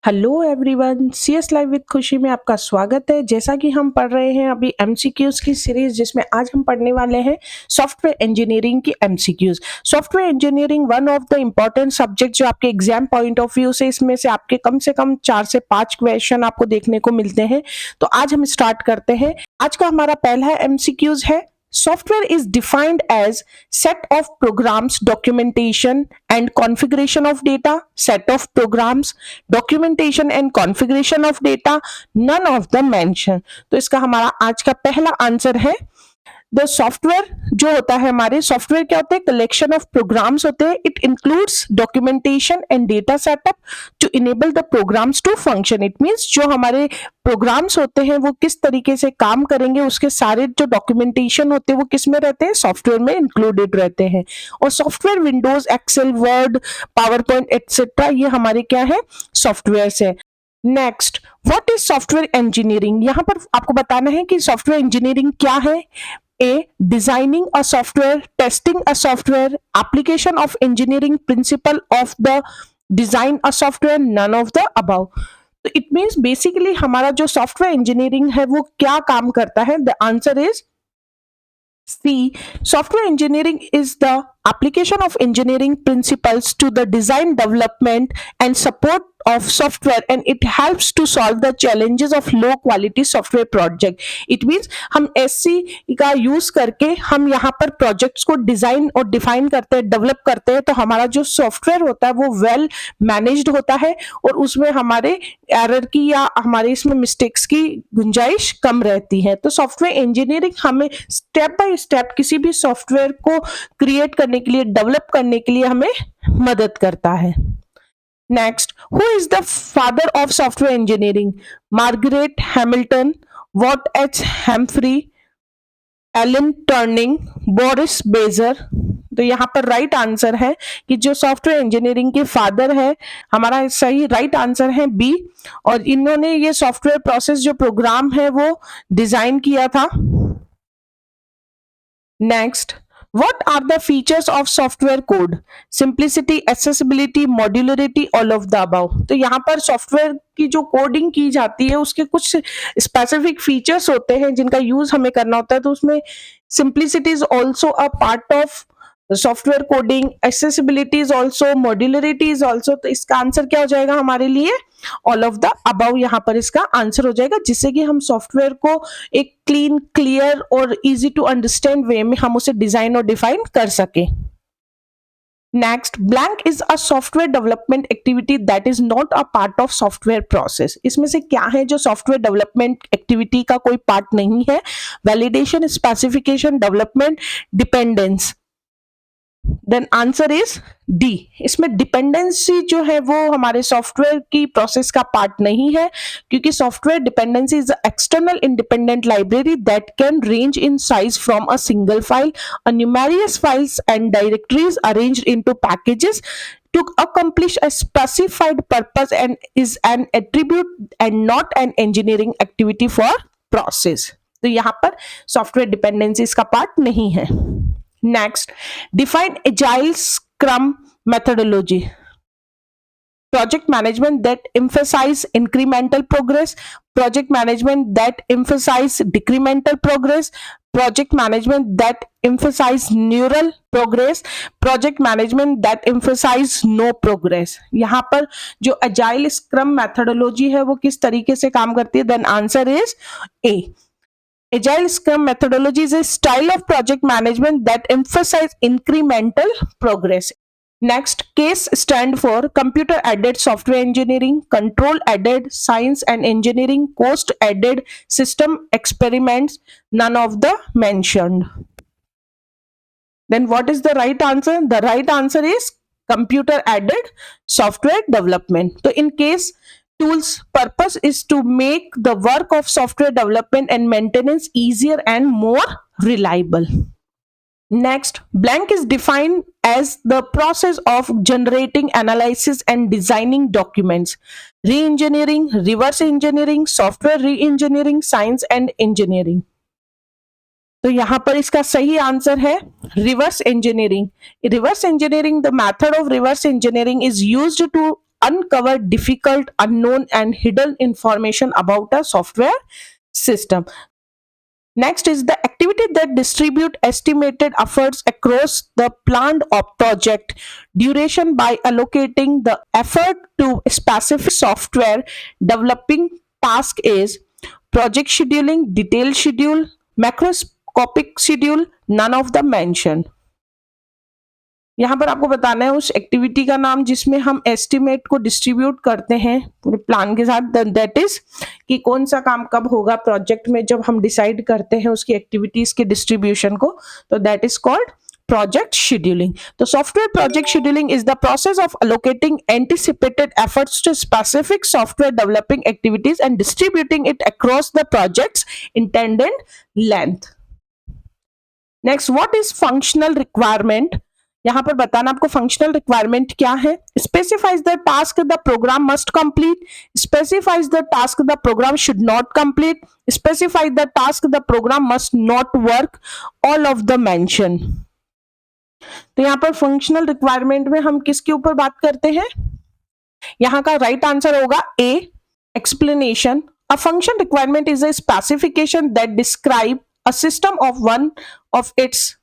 Hello everyone, CS live with खुशी में आपका स्वागत है। जैसा कि हम पढ़ रहे हैं अभी एमसीक्यूज की सीरीज, जिसमें आज हम पढ़ने वाले हैं सॉफ्टवेयर इंजीनियरिंग की MCQs. Software engineering one of the important subject जो आपके एग्जाम पॉइंट ऑफ व्यू से इसमें से आपके कम से कम 4 से 5 क्वेश्चन आपको देखने को मिलते हैं। तो आज हम स्टार्ट करते हैं। आज का हमारा पहला एमसीक्यूज है, software is defined as set of programs, documentation and configuration of data. Set of programs, documentation and configuration of data, none of the mention. तो इसका हमारा आज का पहला आंसर है द सॉफ्टवेयर। जो होता है हमारे सॉफ्टवेयर क्या होते हैं? कलेक्शन ऑफ प्रोग्राम्स होते हैं। It includes documentation and data setup to enable the programs to function. It means जो हमारे प्रोग्राम्स होते हैं वो किस तरीके से काम करेंगे, उसके सारे जो डॉक्यूमेंटेशन होते हैं वो किस में रहते हैं? सॉफ्टवेयर में इंक्लूडेड रहते हैं। और software Windows, Excel, Word, PowerPoint etcetera, ये हमारे क्या है? सॉफ्टवेयर है। Next, what is software engineering? यहां पर आपको बताना है कि सॉफ्टवेयर इंजीनियरिंग क्या है। A. Designing a software, testing a software, application of engineering principle of the design a software, none of the above. तो इट मीन्स बेसिकली हमारा जो सॉफ्टवेयर इंजीनियरिंग है वो क्या काम करता है? The answer is C. Software engineering is the application of engineering principles to the design, development and support of software, and it helps to solve the challenges of low quality software project. It means हम SC का use करके हम यहाँ पर projects को design और define करते हैं, डेवलप करते हैं। तो हमारा जो सॉफ्टवेयर होता है वो वेल मैनेज्ड होता है और उसमें हमारे एरर की या हमारे इसमें मिस्टेक्स की गुंजाइश कम रहती है। तो सॉफ्टवेयर इंजीनियरिंग हमें स्टेप बाय स्टेप किसी भी सॉफ्टवेयर को क्रिएट करने के लिए, डेवलप करने के लिए हमें मदद करता है। Next, who is the father of software engineering? Margaret Hamilton, Watt H. Humphrey, Alan Turing, Boris Bezer. तो यहाँ पर राइट आंसर है कि जो सॉफ्टवेयर इंजीनियरिंग के फादर है, हमारा सही राइट आंसर है बी। और इन्होंने ये सॉफ्टवेयर प्रोसेस जो प्रोग्राम है वो डिजाइन किया था। Next, what are the features of software code? Simplicity, accessibility, modularity, all of the above. तो यहाँ पर सॉफ्टवेयर की जो कोडिंग की जाती है उसके कुछ स्पेसिफिक फीचर्स होते हैं जिनका यूज हमें करना होता है। तो उसमें simplicity is also a part of software coding, accessibility is also, modularity is also. तो इसका आंसर क्या हो जाएगा हमारे लिए? ऑल ऑफ द अबव यहाँ पर इसका आंसर हो जाएगा, जिससे कि हम सॉफ्टवेयर को एक क्लीन, क्लियर और इजी टू अंडरस्टैंड वे में हम उसे डिजाइन और डिफाइन कर सके। Next, blank is a software development activity that is not a part of software process. इसमें से क्या है जो सॉफ्टवेयर डेवलपमेंट एक्टिविटी का कोई पार्ट नहीं है? Validation, specification, development, dependence. Then answer is D. इसमें डिपेंडेंसी जो है वो हमारे सॉफ्टवेयर की प्रोसेस का पार्ट नहीं है, क्योंकि software dependency is external independent library that can range in size from a single file, a numerous files and directories arranged into packages to accomplish a specified purpose and is an attribute and not an engineering activity for process. तो यहाँ पर software dependency इसका part नहीं है। Next, define agile scrum methodology. Project management that emphasize incremental progress, project management that emphasize decremental progress, project management that emphasize neural progress, project management that emphasize no progress. यहाँ पर जो agile scrum methodology है वो किस तरीके से काम करती है? Then answer is A. Agile Scrum methodology is a style of project management that emphasizes incremental progress. Next, CASE stand for Computer Aided Software Engineering, Control Aided Science and Engineering, Cost Aided System Experiments, none of the mentioned. Then what is the right answer? The right answer is Computer Aided Software Development. So in CASE, tools purpose is to make the work of software development and maintenance easier and more reliable. Next, blank is defined as the process of generating, analysis and designing documents. Re-engineering, reverse engineering, software re-engineering, science and engineering. तो यहाँ पर इसका सही answer है reverse engineering. Reverse engineering, the method of reverse engineering is used to uncover difficult, unknown, and hidden information about a software system. Next is the activity that distribute estimated efforts across the planned project duration by allocating the effort to specific software developing task is project scheduling, detailed schedule, macroscopic schedule, none of the mentioned. यहाँ पर आपको बताना है उस activity का नाम जिसमें हम एस्टिमेट को डिस्ट्रीब्यूट करते हैं पूरे प्लान के साथ, दैट इज कि कौन सा काम कब होगा प्रोजेक्ट में जब हम डिसाइड करते हैं उसकी एक्टिविटीज के डिस्ट्रीब्यूशन को, तो that is called project scheduling. The software project scheduling is the process of allocating anticipated efforts to specific software developing activities and distributing it across the project's intended length. Next, what is functional requirement? यहां पर बताना आपको functional requirement क्या है. Specifies the task the program must complete, specifies the task the program should not complete, specifies the task the program must not work, all of the mention. तो यहाँ पर functional requirement में हम किसके ऊपर बात करते हैं? यहाँ का राइट आंसर होगा a, explanation. A function requirement is a specification that describe a system of one of its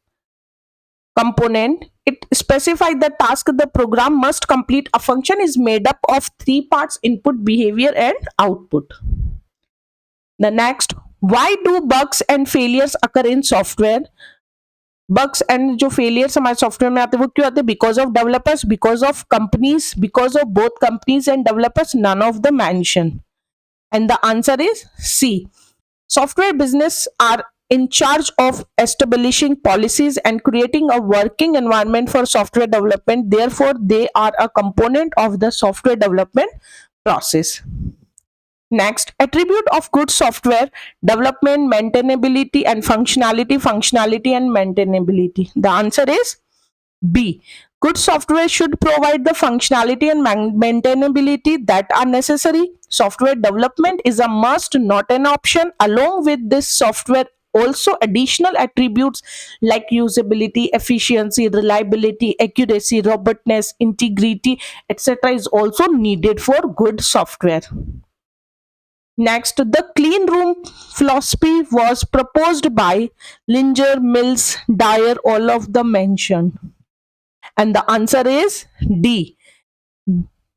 component. It specifies the task the program must complete. A function is made up of three parts: input, behavior, and output. The next, why do bugs and failures occur in software? Bugs and जो failures हमारे software में आते हैं वो क्यों आते हैं? Because of developers, because of companies, because of both companies and developers, none of the mention. And the answer is C. Software business are in charge of establishing policies and creating a working environment for software development. Therefore, they are a component of the software development process. Next, attribute of good software development: maintainability and functionality, functionality and maintainability. The answer is B. Good software should provide the functionality and maintainability that are necessary. Software development is a must, not an option. Along with this, software also additional attributes like usability, efficiency, reliability, accuracy, robustness, integrity, etc. is also needed for good software. Next, the clean room philosophy was proposed by Linger, Mills, Dyer, all of the mentioned. And the answer is D.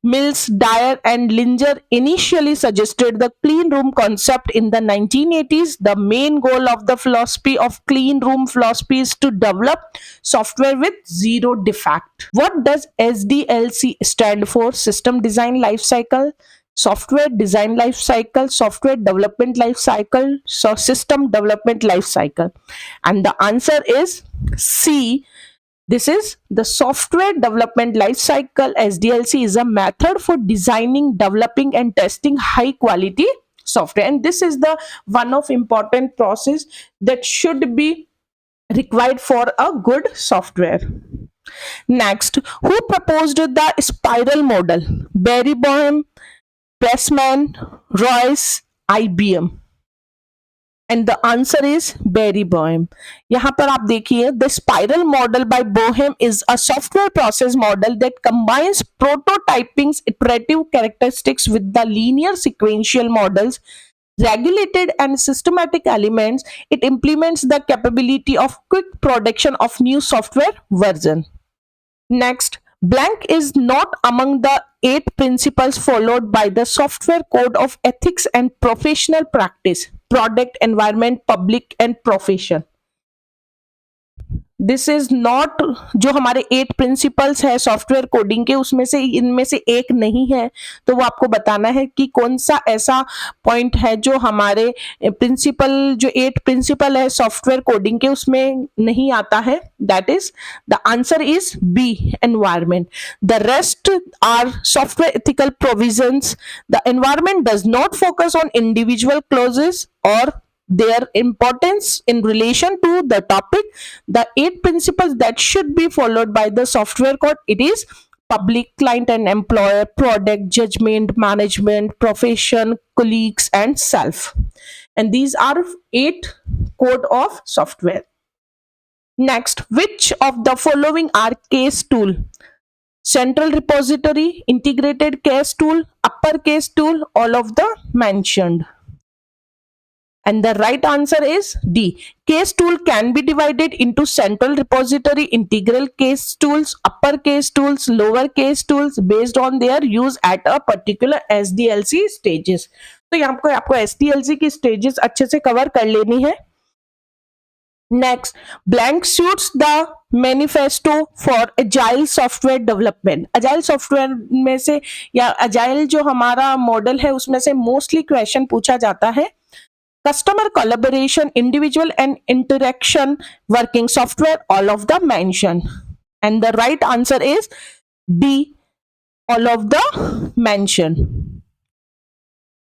Mills, Dyer, and Linger initially suggested the clean room concept in the 1980s. The main goal of the philosophy of clean room philosophy is to develop software with zero defect. What does SDLC stand for? System Design Life Cycle, Software Design Life Cycle, Software Development Life Cycle, so System Development Life Cycle. And the answer is C. This is the software development life cycle. SDLC is a method for designing, developing, and testing high quality software. And this is the one of important process that should be required for a good software. Next, who proposed the spiral model? Barry-Boehm, Pressman, Royce, IBM. And the answer is Barry-Boehm. यहाँ पर आप देखिए, the spiral model by Boehm is a software process model that combines prototyping's iterative characteristics with the linear sequential models, regulated and systematic elements. It implements the capability of quick production of new software version. Next, blank is not among the 8 principles followed by the software code of ethics and professional practice: product, environment, public, and profession. This is not जो हमारे 8 principles है software coding के, उसमें से इनमें से एक नहीं है. तो वो आपको बताना है कि कौन सा ऐसा पॉइंट है जो हमारे प्रिंसिपल, जो 8 प्रिंसिपल है सॉफ्टवेयर कोडिंग के, उसमें नहीं आता है. That is the answer is B, environment. The rest are software ethical provisions. The environment does not focus on individual clauses or their importance in relation to the topic. The 8 principles that should be followed by the software code: it is public, client and employer, product, judgment, management, profession, colleagues, and self. And these are 8 code of software. Next, which of the following are case tool? central repository, integrated case tool, uppercase tool, all of the mentioned. And the right answer is D. Case tool can be divided into central repository, integral case tools, uppercase tools, lower case tools based on their use at a particular SDLC stages. तो यहाँ पे आपको SDLC की stages अच्छे से cover कर लेनी है. Next, blank suits the manifesto for agile software development. Agile software में से या agile जो हमारा मॉडल है उसमें से मोस्टली क्वेश्चन पूछा जाता है. Customer collaboration, individual and interaction, working software, all of the mentioned. And the right answer is D, all of the mentioned.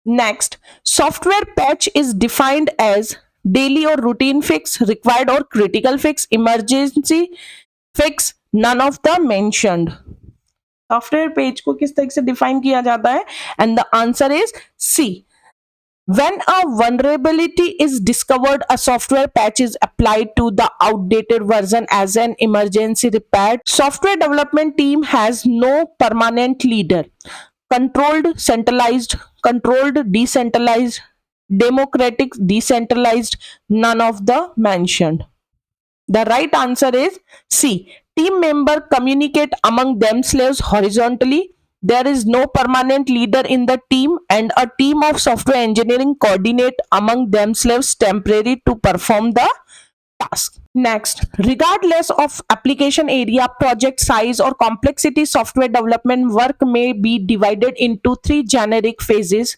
Next, software patch is defined as daily or routine fix, required or critical fix, emergency fix, none of the mentioned. Software patch को किस तरह से define किया जाता है? And the answer is C. When a vulnerability is discovered, a software patch is applied to the outdated version as an emergency repair. Software development team has no permanent leader. Controlled, centralized, controlled, decentralized, democratic, decentralized, none of the mentioned. The right answer is C. Team members communicate among themselves horizontally. There is no permanent leader in the team, and a team of software engineering coordinate among themselves temporarily to perform the task. Next, regardless of application area, project size, or complexity, software development work may be divided into three generic phases.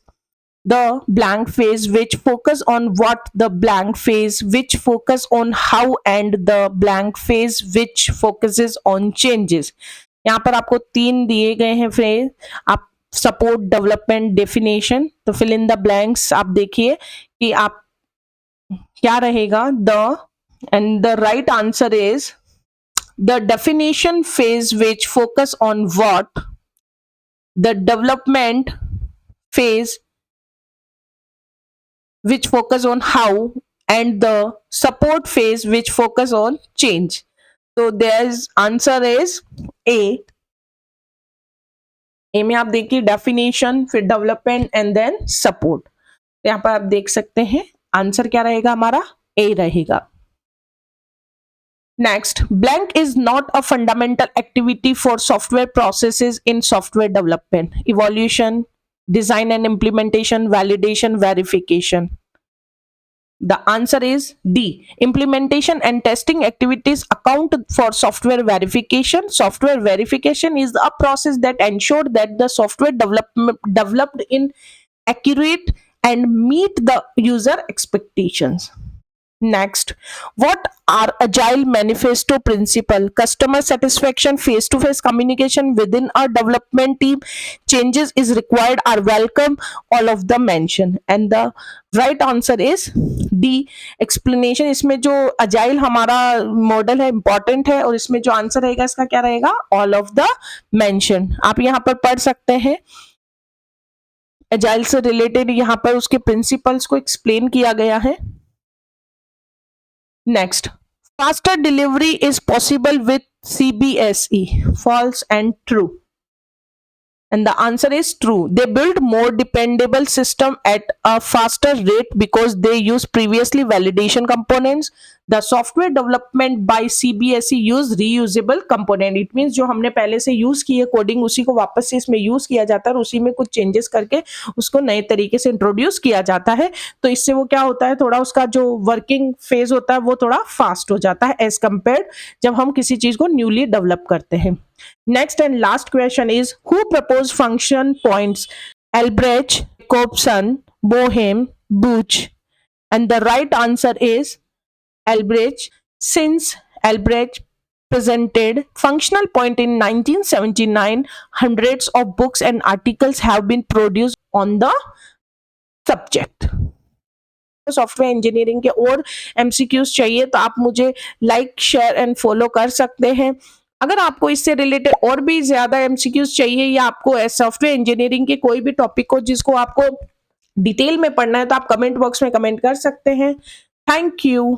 The blank phase, which focus on what, the blank phase which focus on how, and the blank phase which focuses on changes. यहाँ पर आपको तीन दिए गए हैं phrase. आप support, development, definition. तो fill in the blanks आप देखिए कि आप क्या रहेगा. The end the right answer is the definition phase which focus on what, the development phase which focus on how, and the support phase which focus on change. So there's answer is A. A में आप देखिए definition, फिर development and then support. यहाँ पर आप देख सकते हैं आंसर क्या रहेगा हमारा, A रहेगा. Next, blank is not a fundamental activity for software processes in software development. Evaluation, design and implementation, validation, verification. The answer is D. Implementation and testing activities account for software verification. Software verification is a process that ensures that the software developed in accurate and meet the user expectations. Next, what are agile manifesto principle? Customer satisfaction, face-to-face communication within a development team, changes is required, are welcome, all of the mention. And the right answer is D. Explanation. इसमें जो agile हमारा model है important है, और इसमें जो answer रहेगा इसका क्या रहेगा, all of the mention. आप यहाँ पर पढ़ सकते हैं agile से रिलेटेड, यहाँ पर उसके प्रिंसिपल्स को एक्सप्लेन किया गया है. Next, faster delivery is possible with CBSE. False and true. And the answer is true. They build more dependable system at a faster rate because they use previously validation components. The software development by CBSE use reusable component. It means जो हमने पहले से use की है coding उसी को वापस से इसमें यूज किया जाता है और उसी में कुछ चेंजेस करके उसको नए तरीके से इंट्रोड्यूस किया जाता है. तो इससे वो क्या होता है, थोड़ा उसका जो वर्किंग फेज होता है वो थोड़ा फास्ट हो जाता है एज कंपेयर्ड जब हम किसी चीज को न्यूली डेवलप करते हैं. Next and last question is, who proposed function points? Albrecht, Jacobson, Boehm, Buch. And the right answer is Albrecht. Since Albrecht presented functional point in 1979, hundreds of books and articles have been produced on the subject. Software engineering के और MCQs चाहिए तो आप मुझे like, share and follow कर सकते हैं. अगर आपको इससे रिलेटेड और भी ज्यादा MCQs चाहिए या आपको सॉफ्टवेयर इंजीनियरिंग के कोई भी टॉपिक हो जिसको आपको डिटेल में पढ़ना है तो आप कमेंट बॉक्स में कमेंट कर सकते हैं. Thank you.